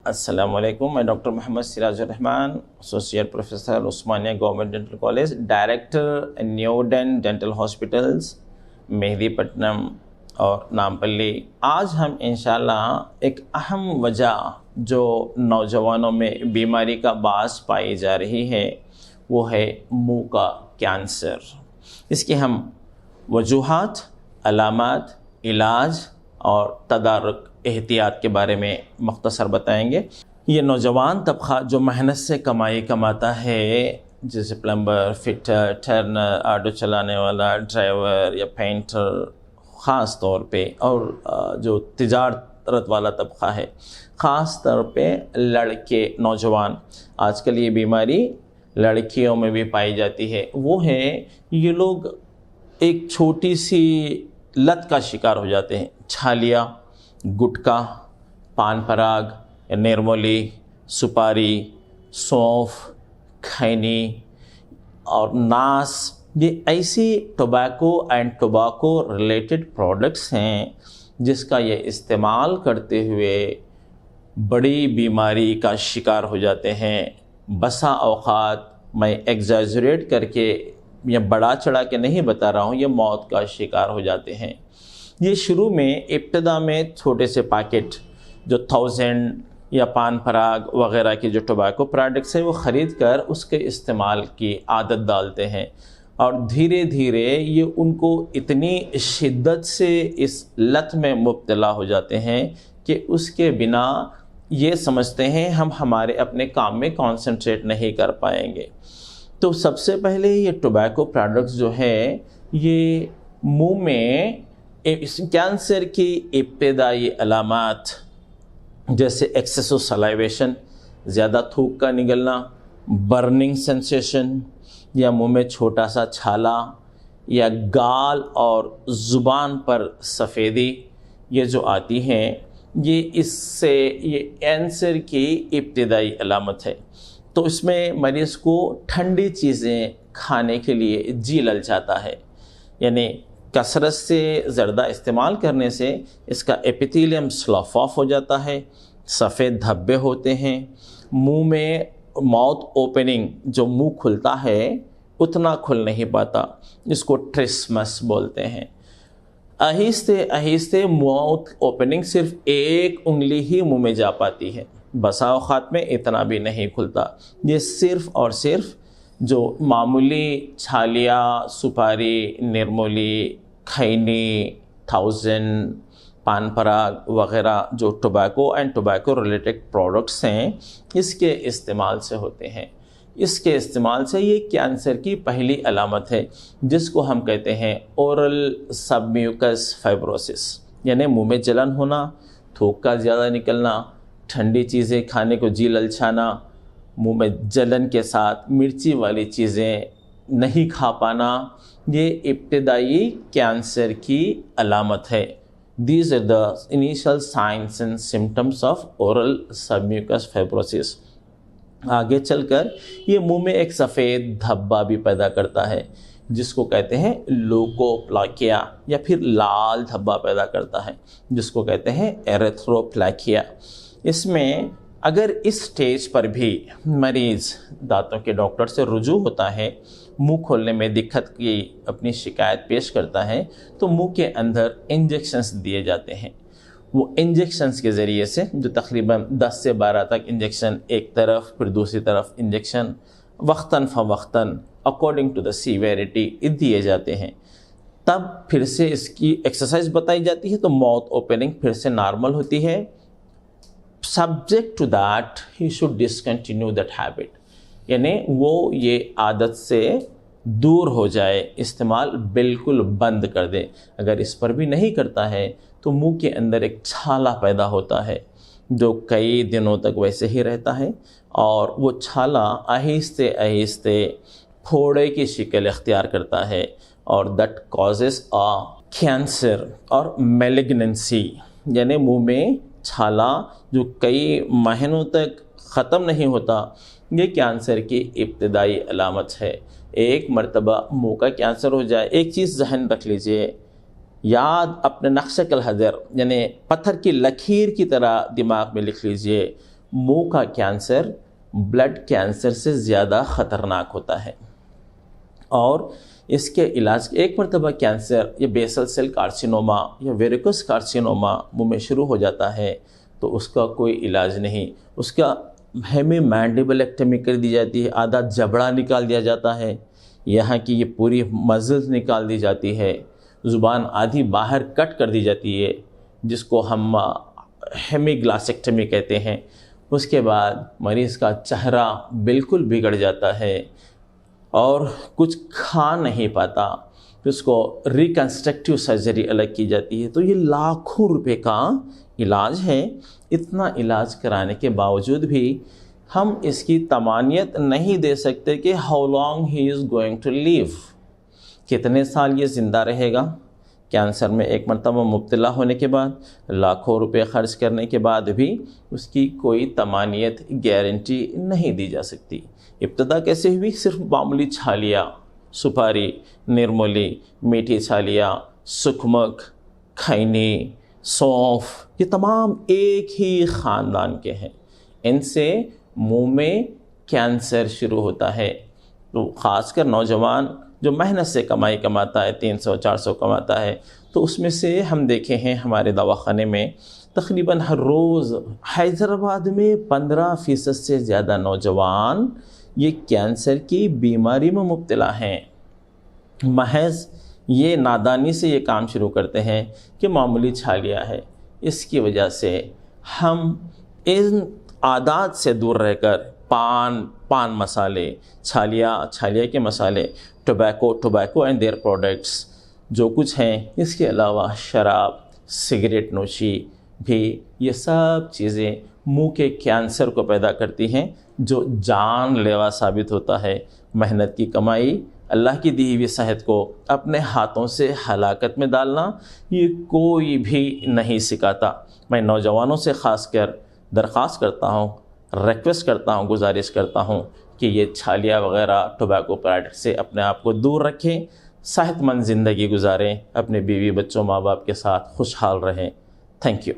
अस्सलाम वालेकुम। मैं doctor Mohammed Sirajur Rahman, associate professor Osmania government dental college, director Nudent dental hospitals, Mehdipatnam और नामपल्ली। आज हम इंशाल्लाह एक अहम वजह जो नौजवानों में बीमारी का बास पाई जा रही है वो है मुंह का कैंसर। इसकी हम वजूहात, अलामात, इलाज और तदारुक एहतियात के बारे में मुख्तसर बताएंगे। ये नौजवान तबक़ा जो मेहनत से कमाई कमाता है, जैसे प्लम्बर, फिटर, टर्नर, ऑटो चलाने वाला, ड्राइवर या पेंटर ख़ास तौर पे, और जो तिजारत वाला तबक़ा है, ख़ास तौर पे लड़के नौजवान, आजकल ये बीमारी लड़कियों में भी पाई जाती है। वो है ये लोग एक छोटी सी लत का शिकार हो जाते हैं। छालिया, गुटखा, पान पराग, निर्मोली, सुपारी, सौंफ, खैनी और नास, ये ऐसी tobacco and tobacco related products हैं जिसका ये इस्तेमाल करते हुए बड़ी बीमारी का शिकार हो जाते हैं। बसा औक़ात मैं एग्जैजरेट करके या बढ़ा चढ़ा के नहीं बता रहा हूँ, ये मौत का शिकार हो जाते हैं। ये शुरू में इब्तदा में छोटे से पैकेट जो 1000 या पान पराग वग़ैरह के जो टोबैको प्रोडक्ट्स हैं वो ख़रीद कर उसके इस्तेमाल की आदत डालते हैं, और धीरे धीरे ये उनको इतनी शिद्दत से इस लत में मुब्तला हो जाते हैं कि उसके बिना ये समझते हैं हम हमारे अपने काम में कॉन्सेंट्रेट नहीं कर पाएंगे। तो सबसे पहले ये टोबैको प्रोडक्ट्स जो है ये मुंह में इस कैंसर की इब्तदाई अलामात जैसे एक्सेसिव सलाइवेशन, ज़्यादा थूक का निकलना, बर्निंग सेंसेशन, या मुंह में छोटा सा छाला, या गाल और ज़ुबान पर सफ़ेदी, ये जो आती हैं ये कैंसर की इब्तदाई अलामत है। तो इसमें मरीज़ को ठंडी चीज़ें खाने के लिए जी ललचाता है, यानी कसरत से ज़र्दा इस्तेमाल करने से इसका एपिथेलियम स्लफ ऑफ हो जाता है, सफ़ेद धब्बे होते हैं, मुंह में माउथ ओपनिंग जो मुंह खुलता है उतना खुल नहीं पाता, इसको ट्रिस्मस बोलते हैं। आहिस्ते आहिस्ते माउथ ओपनिंग सिर्फ एक उंगली ही मुंह में जा पाती है, बसा औक़ात में इतना भी नहीं खुलता। ये सिर्फ़ और सिर्फ जो मामूली छालिया, सुपारी, निर्मोली, खैनी, 1000, पान पराग वग़ैरह जो tobacco and tobacco related products हैं इसके इस्तेमाल से होते हैं। इसके इस्तेमाल से ये कैंसर की पहली अलामत है जिसको हम कहते हैं ओरल सबम्यूकस फाइब्रोसिस, यानी मुंह में जलन होना, थूक का ज़्यादा निकलना, ठंडी चीज़ें खाने को जी ललचाना, मुंह में जलन के साथ मिर्ची वाली चीज़ें नहीं खा पाना, ये इब्तदाई कैंसर की अलामत है। These are the initial signs and symptoms of oral submucous fibrosis। आगे चलकर ये मुंह में एक सफ़ेद धब्बा भी पैदा करता है जिसको कहते हैं लूकोप्लाकिया, या फिर लाल धब्बा पैदा करता है जिसको कहते हैं एरिथ्रोप्लाकिया। इसमें अगर इस स्टेज पर भी मरीज़ दांतों के डॉक्टर से रुजू होता है, मुंह खोलने में दिक्कत की अपनी शिकायत पेश करता है, तो मुंह के अंदर इंजेक्शन्स दिए जाते हैं। वो इंजेक्शन्स के ज़रिए से जो तकरीबन 10 से 12 तक इंजेक्शन एक तरफ फिर दूसरी तरफ injection वक्तन फ़वक्तन according to the severity दिए जाते हैं। तब फिर से इसकी एक्सरसाइज बताई जाती है तो माउथ ओपनिंग फिर से नॉर्मल होती है। Subject to that he should discontinue that habit, यानी वो ये आदत से दूर हो जाए, इस्तेमाल बिल्कुल बंद कर दे। अगर इस पर भी नहीं करता है तो मुंह के अंदर एक छाला पैदा होता है जो कई दिनों तक वैसे ही रहता है, और वो छाला आहिस्ते आहिस्ते फोड़े की शक्ल इख्तियार करता है, और दैट कॉजेस अ कैंसर और मैलिग्नेंसी, यानी मुंह में छाला जो कई महीनों तक ख़त्म नहीं होता, ये कैंसर की इब्तदाई अलामत है। एक मर्तबा मुंह का कैंसर हो जाए, एक चीज़ जहन रख लीजिए, याद अपने नक्श कल हज़र यानी पत्थर की लकीर की तरह दिमाग में लिख लीजिए, मुंह का कैंसर ब्लड कैंसर से ज़्यादा ख़तरनाक होता है और इसके इलाज एक मरतबा कैंसर या बेसल सेल कार्सिनोमा या वेरिकोस कार्सिनोमा मुंह में शुरू हो जाता है तो उसका कोई इलाज नहीं। उसका हेमी मैंडिबलेक्टमी कर दी जाती है, आधा जबड़ा निकाल दिया जाता है, यहाँ की ये पूरी मसल्स निकाल दी जाती है, ज़ुबान आधी बाहर कट कर दी जाती है जिसको हम हेमीग्लासेक्टमी कहते हैं। उसके बाद मरीज़ का चेहरा बिल्कुल बिगड़ जाता है और कुछ खा नहीं पाता, फिर उसको रिकन्स्ट्रक्टिव सर्जरी अलग की जाती है। तो ये लाखों रुपए का इलाज है। इतना इलाज कराने के बावजूद भी हम इसकी तमानियत नहीं दे सकते कि how long he is going to live, कितने साल ये ज़िंदा रहेगा। कैंसर में एक मरतबा मुब्तला होने के बाद लाखों रुपए खर्च करने के बाद भी उसकी कोई तमानियत गारंटी नहीं दी जा सकती। इब्तदा कैसे हुई? सिर्फ मामूली छालिया, सुपारी, निर्मोली, मीठी छालिया, सुखमक, खैनी, सौंफ, ये तमाम एक ही ख़ानदान के हैं। इनसे मुंह में कैंसर शुरू होता है। तो ख़ासकर नौजवान जो मेहनत से कमाई कमाता है, 300-400 कमाता है, तो उसमें से हम देखे हैं हमारे दवाखाने में तकरीबन हर रोज़ हैदराबाद में 15% से ज़्यादा नौजवान ये कैंसर की बीमारी में मुब्तला हैं। महज ये नादानी से ये काम शुरू करते हैं कि मामूली छालिया है। इसकी वजह से हम इन आदात से दूर रहकर पान मसाले, छालिया के मसाले, टोबैको एंड देयर प्रोडक्ट्स जो कुछ हैं, इसके अलावा शराब, सिगरेट नोशी भी, ये सब चीज़ें मुंह के कैंसर को पैदा करती हैं जो जानलेवा साबित होता है। मेहनत की कमाई, अल्लाह की दी हुई सेहत को अपने हाथों से हलाकत में डालना ये कोई भी नहीं सिखाता। मैं नौजवानों से ख़ासकर दरख्वास्त करता हूँ, रिक्वेस्ट करता हूँ, गुजारिश करता हूँ कि ये छालिया वग़ैरह टोबैको प्रोडक्ट से अपने आप को दूर रखें, सेहतमंद ज़िंदगी गुजारें, अपने बीवी बच्चों माँ बाप के साथ खुशहाल रहें। Thank you.